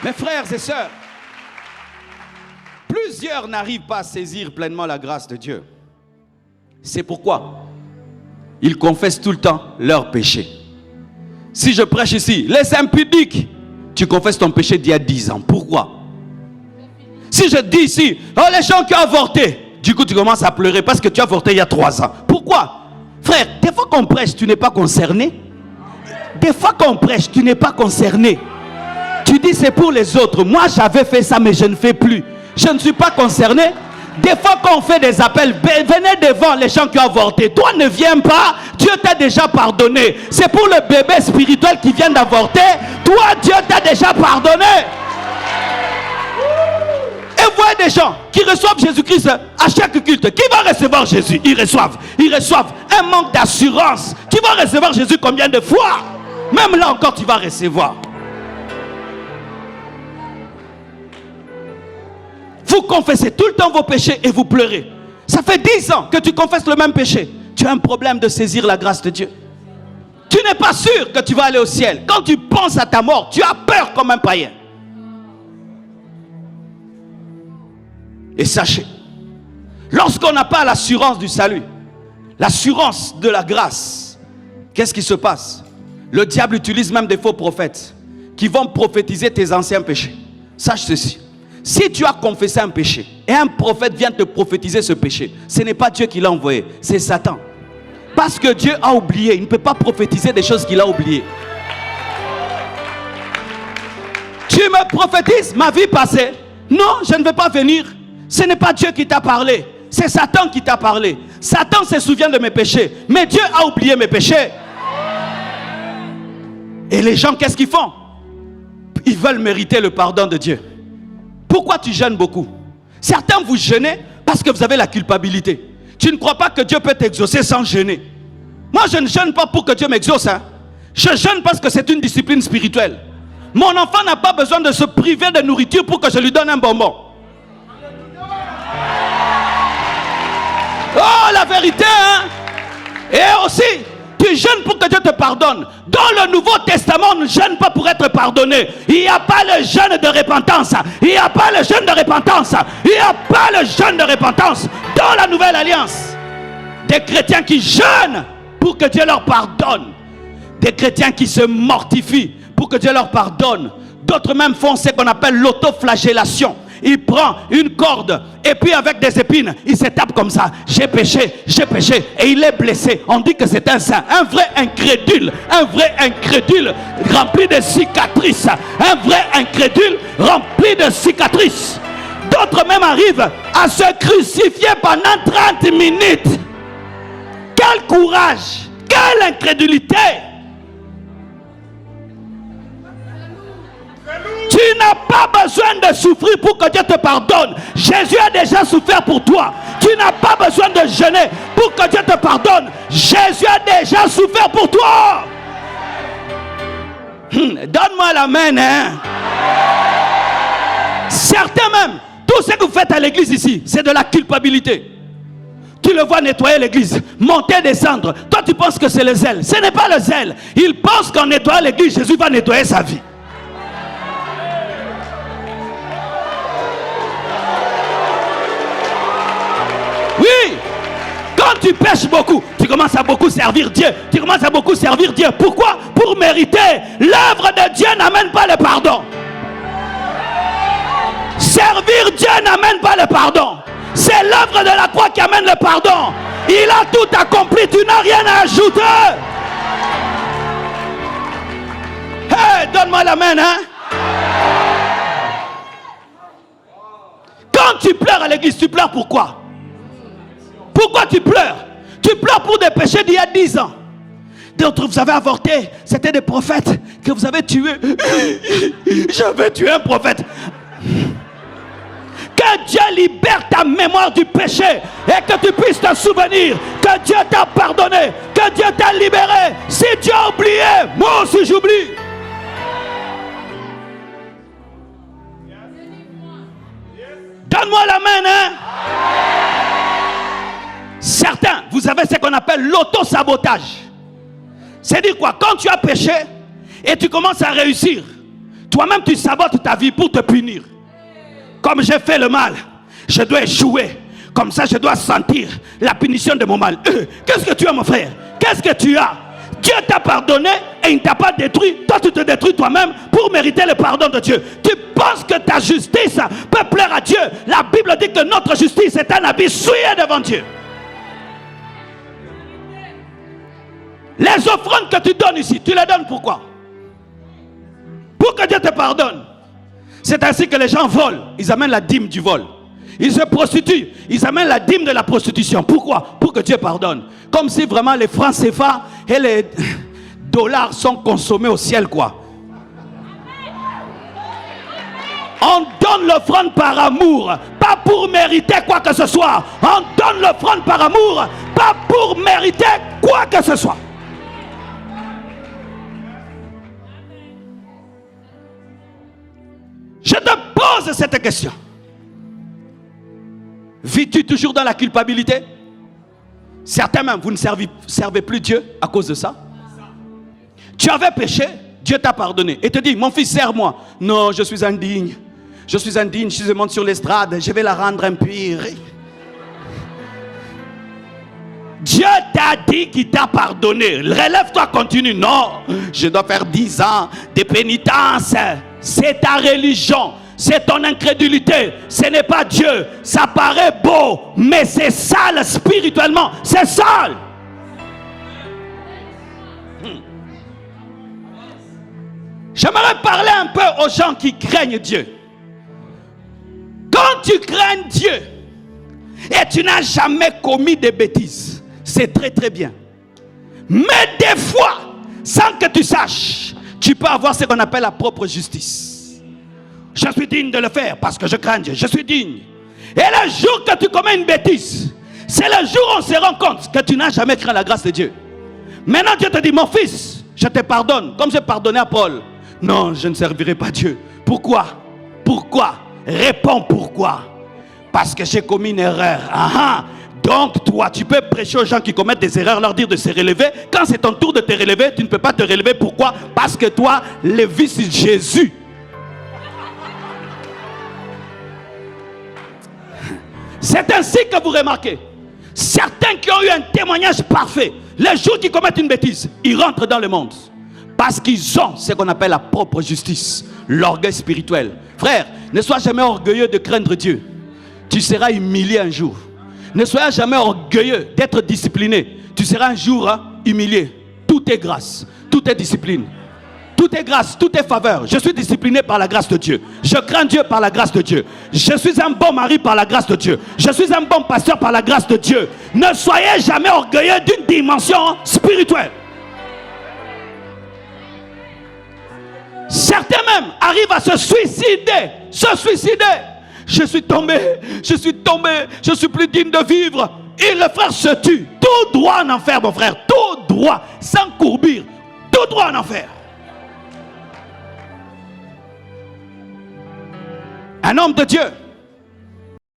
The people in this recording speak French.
Mes frères et sœurs, plusieurs n'arrivent pas à saisir pleinement la grâce de Dieu. C'est pourquoi ils confessent tout le temps leurs péchés. Si je prêche ici, les impudiques, tu confesses ton péché d'il y a 10 ans. Pourquoi? Si je dis ici, oh, les gens qui ont avorté, du coup tu commences à pleurer parce que tu as avorté il y a 3 ans. Pourquoi? Frère, des fois qu'on prêche, tu n'es pas concerné. Des fois qu'on prêche, tu n'es pas concerné. Tu dis c'est pour les autres. Moi j'avais fait ça mais je ne fais plus. Je ne suis pas concerné. Des fois quand on fait des appels, venez devant les gens qui ont avorté. Toi ne viens pas, Dieu t'a déjà pardonné. C'est pour le bébé spirituel qui vient d'avorter. Toi Dieu t'a déjà pardonné. Et vous voyez des gens qui reçoivent Jésus-Christ à chaque culte. Qui va recevoir Jésus? Ils reçoivent un manque d'assurance. Tu vas recevoir Jésus combien de fois? Même là encore tu vas recevoir. Vous confessez tout le temps vos péchés et vous pleurez. Ça fait 10 ans que tu confesses le même péché. Tu as un problème de saisir la grâce de Dieu. Tu n'es pas sûr que tu vas aller au ciel. Quand tu penses à ta mort, tu as peur comme un païen. Et sachez, lorsqu'on n'a pas l'assurance du salut, l'assurance de la grâce, qu'est-ce qui se passe? Le diable utilise même des faux prophètes qui vont prophétiser tes anciens péchés. Sache ceci. Si tu as confessé un péché et un prophète vient te prophétiser ce péché, ce n'est pas Dieu qui l'a envoyé, c'est Satan. Parce que Dieu a oublié, il ne peut pas prophétiser des choses qu'il a oubliées. Tu me prophétises ma vie passée. Non, je ne vais pas venir. Ce n'est pas Dieu qui t'a parlé, c'est Satan qui t'a parlé. Satan se souvient de mes péchés, mais Dieu a oublié mes péchés. Et les gens, qu'est-ce qu'ils font? Ils veulent mériter le pardon de Dieu. Pourquoi tu jeûnes beaucoup? Certains vous jeûnez parce que vous avez la culpabilité. Tu ne crois pas que Dieu peut t'exaucer sans jeûner. Moi je ne jeûne pas pour que Dieu m'exauce. Je jeûne parce que c'est une discipline spirituelle. Mon enfant n'a pas besoin de se priver de nourriture pour que je lui donne un bonbon. Oh la vérité Et aussi tu jeûnes pour que Dieu te pardonne. Dans le Nouveau Testament, on ne jeûne pas pour être pardonné. Il n'y a pas le jeûne de repentance. Il n'y a pas le jeûne de repentance. Il n'y a pas le jeûne de repentance. Dans la Nouvelle Alliance, des chrétiens qui jeûnent pour que Dieu leur pardonne. Des chrétiens qui se mortifient pour que Dieu leur pardonne. D'autres même font ce qu'on appelle l'autoflagellation. Il prend une corde et puis avec des épines, il se tape comme ça. J'ai péché et il est blessé. On dit que c'est un saint, un vrai incrédule rempli de cicatrices. Un vrai incrédule rempli de cicatrices. D'autres même arrivent à se crucifier pendant 30 minutes. Quel courage, quelle incrédulité! Tu n'as pas besoin de souffrir pour que Dieu te pardonne. Jésus a déjà souffert pour toi. Tu n'as pas besoin de jeûner pour que Dieu te pardonne. Jésus a déjà souffert pour toi. Donne-moi l'amen. Certains même, tout ce que vous faites à l'église ici, c'est de la culpabilité. Tu le vois nettoyer l'église, monter, descendre. Toi tu penses que c'est le zèle. Ce n'est pas le zèle. Il pense qu'en nettoyant l'église, Jésus va nettoyer sa vie. Oui, quand tu pêches beaucoup, tu commences à beaucoup servir Dieu. Pourquoi? Pour mériter. L'œuvre de Dieu n'amène pas le pardon. Servir Dieu n'amène pas le pardon. C'est l'œuvre de la croix qui amène le pardon. Il a tout accompli, tu n'as rien à ajouter. Hey, donne-moi l'amen, Quand tu pleures à l'église, tu pleures pourquoi? Pourquoi tu pleures? Tu pleures pour des péchés d'il y a 10 ans. D'autres, vous avez avorté. C'était des prophètes que vous avez tués. J'avais tué un prophète. Que Dieu libère ta mémoire du péché et que tu puisses te souvenir que Dieu t'a pardonné, que Dieu t'a libéré. Si tu as oublié, moi aussi j'oublie. Donne-moi la main, Certains, vous avez ce qu'on appelle l'auto-sabotage. C'est-à-dire quoi? Quand tu as péché et tu commences à réussir, Toi-même, tu sabotes ta vie pour te punir. Comme j'ai fait le mal, je dois échouer. Comme ça, je dois sentir la punition de mon mal. Qu'est-ce que tu as, mon frère? Qu'est-ce que tu as? Dieu t'a pardonné et il ne t'a pas détruit. Toi, tu te détruis toi-même pour mériter le pardon de Dieu. Tu penses que ta justice peut plaire à Dieu. La Bible dit que notre justice est un habit souillé devant Dieu. Les offrandes que tu donnes ici, tu les donnes pourquoi? Pour que Dieu te pardonne. C'est ainsi que les gens volent. Ils amènent la dîme du vol. Ils se prostituent. Ils amènent la dîme de la prostitution. Pourquoi? Pour que Dieu pardonne. Comme si vraiment les francs CFA et les dollars sont consommés au ciel, quoi. On donne l'offrande par amour, pas pour mériter quoi que ce soit. On donne l'offrande par amour, pas pour mériter quoi que ce soit. Je te pose cette question. Vis-tu toujours dans la culpabilité? Certains même, vous ne servez plus Dieu à cause de ça. Tu avais péché, Dieu t'a pardonné. Et te dit, mon fils, sers-moi. Non, je suis indigne. Je suis indigne, si je monte sur l'estrade, je vais la rendre impure. Dieu t'a dit qu'il t'a pardonné. Relève-toi, continue. Non, je dois faire 10 ans de pénitence. C'est ta religion. C'est ton incrédulité. Ce n'est pas Dieu. Ça paraît beau, mais c'est sale spirituellement. C'est sale. J'aimerais parler un peu aux gens qui craignent Dieu. Quand tu crains Dieu et tu n'as jamais commis de bêtises, c'est très très bien. Mais des fois, sans que tu saches, tu peux avoir ce qu'on appelle la propre justice. Je suis digne de le faire parce que je crains Dieu. Je suis digne. Et le jour que tu commets une bêtise, c'est le jour où on se rend compte que tu n'as jamais craint la grâce de Dieu. Maintenant Dieu te dit, mon fils, je te pardonne, comme j'ai pardonné à Paul. Non, je ne servirai pas Dieu. Pourquoi? Pourquoi? Réponds pourquoi. Parce que j'ai commis une erreur. Aha. Donc toi, tu peux prêcher aux gens qui commettent des erreurs, leur dire de se relever. Quand c'est ton tour de te relever, tu ne peux pas te relever. Pourquoi? Parce que toi, le fils de Jésus. C'est ainsi que vous remarquez. Certains qui ont eu un témoignage parfait, les jours qu'ils commettent une bêtise, ils rentrent dans le monde. Parce qu'ils ont ce qu'on appelle la propre justice, l'orgueil spirituel. Frère, ne sois jamais orgueilleux de craindre Dieu. Tu seras humilié un jour. Ne sois jamais orgueilleux d'être discipliné. Tu seras un jour humilié. Tout est grâce, tout est discipline. Tout est grâce, tout est faveur. Je suis discipliné par la grâce de Dieu. Je crains Dieu par la grâce de Dieu. Je suis un bon mari par la grâce de Dieu. Je suis un bon pasteur par la grâce de Dieu. Ne soyez jamais orgueilleux d'une dimension spirituelle. Certains même arrivent à se suicider. Se suicider. Je suis tombé, je suis plus digne de vivre. Et le frère se tue. Tout droit en enfer, mon frère. Tout droit, sans courbir. Tout droit en enfer. Un homme de Dieu